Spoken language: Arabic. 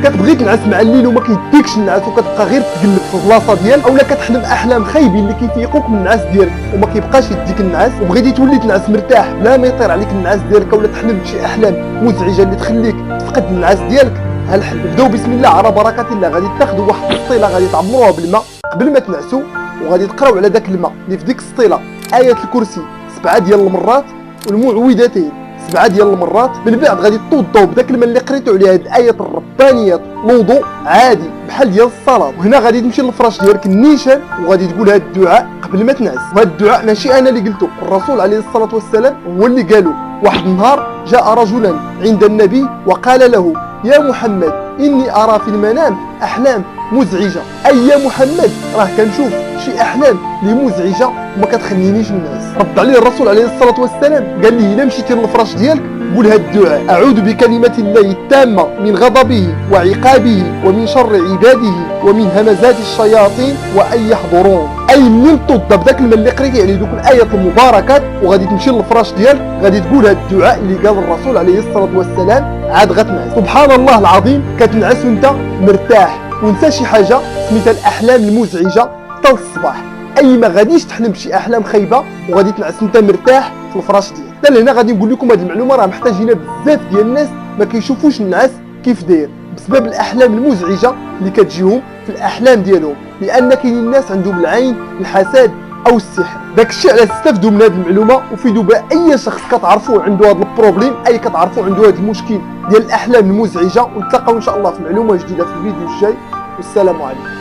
كتبغي تنعس مع الليل وما كيديكش النعاس وكتبقى غير تقلب في البلاصه ديالك، اولا كتحلم احلام خايبين اللي كيفيقوك من النعاس ديالك وما كيبقاش يديك النعاس، وبغيتي تولي تنعس مرتاح بلا ما يطير عليك النعاس ديالك، اولا تحلم بشي احلام مزعجه اللي تخليك تفقد النعاس ديالك، ها الحل. بداو بسم الله على بركه الله. غادي تاخذوا واحد السطيله غادي تعمروها بالماء قبل ما تنعسوا، وغادي تقراو على داك الماء اللي في ديك السطيله آية الكرسي 7 ديال المرات والمعوذتين 7 ديال المرات. من بعد غادي توضوا بداك الماء اللي قريتوا عليه هاد الآيات الربانيات، الوضوء عادي بحال ديال الصلاه. وهنا غادي تمشي للفراش ديالك النيشان وغادي تقول هاد الدعاء قبل ما تنعس. وهاد الدعاء ماشي انا اللي قلته، الرسول عليه الصلاه والسلام هو اللي قالو. واحد النهار جاء رجلا عند النبي وقال له: يا محمد إني أرى في المنام أحلام مزعجة. أي يا محمد، راه كنشوف شي أحلام اللي مزعجة وما كتخلينيش نعس. رد عليه الرسول عليه الصلاة والسلام قال لي: إلا مشيتي للفراش ديالك قول هاد الدعاء: أعوذ بكلمة الله التامة من غضبه وعقابه ومن شر عباده ومن همزات الشياطين وأن يحضرون. أي منين توضى بداك الماء اللي قريتي عليه دوك الآيات المباركات وغادي تمشي للفراش ديالك غادي تقول هاد الدعاء اللي قال الرسول عليه الصلاة والسلام، عاد غتنعس. سبحان الله العظيم، كتنعس وانت مرتاح ونسى شي حاجة سميتها الأحلام المزعجة حتى الصباح. أي ما غاديش تحلم بشي أحلام خايبة وغادي تنعس انت مرتاح في الفراش ديالك. حتى لهنا غادي نقول لكم هاد المعلومة راه محتاجينها بزاف ديال الناس ما كيشوفوش النعاس كيف داير بسبب الأحلام المزعجة اللي كتجيهم في الأحلام ديالهم، لأن كاينين الناس عندهم العين، الحسد أو السحر. داكشي علاش استافدوا من هاد المعلومة وفيدوا بها أي شخص كتعرفوه عنده هاد البروبليم، أي كتعرفوه عنده هاد المشكل ديال الأحلام المزعجة. ونتلاقاو إن شاء الله في معلومة جديدة في الفيديو الجاي، والسلام عليكم.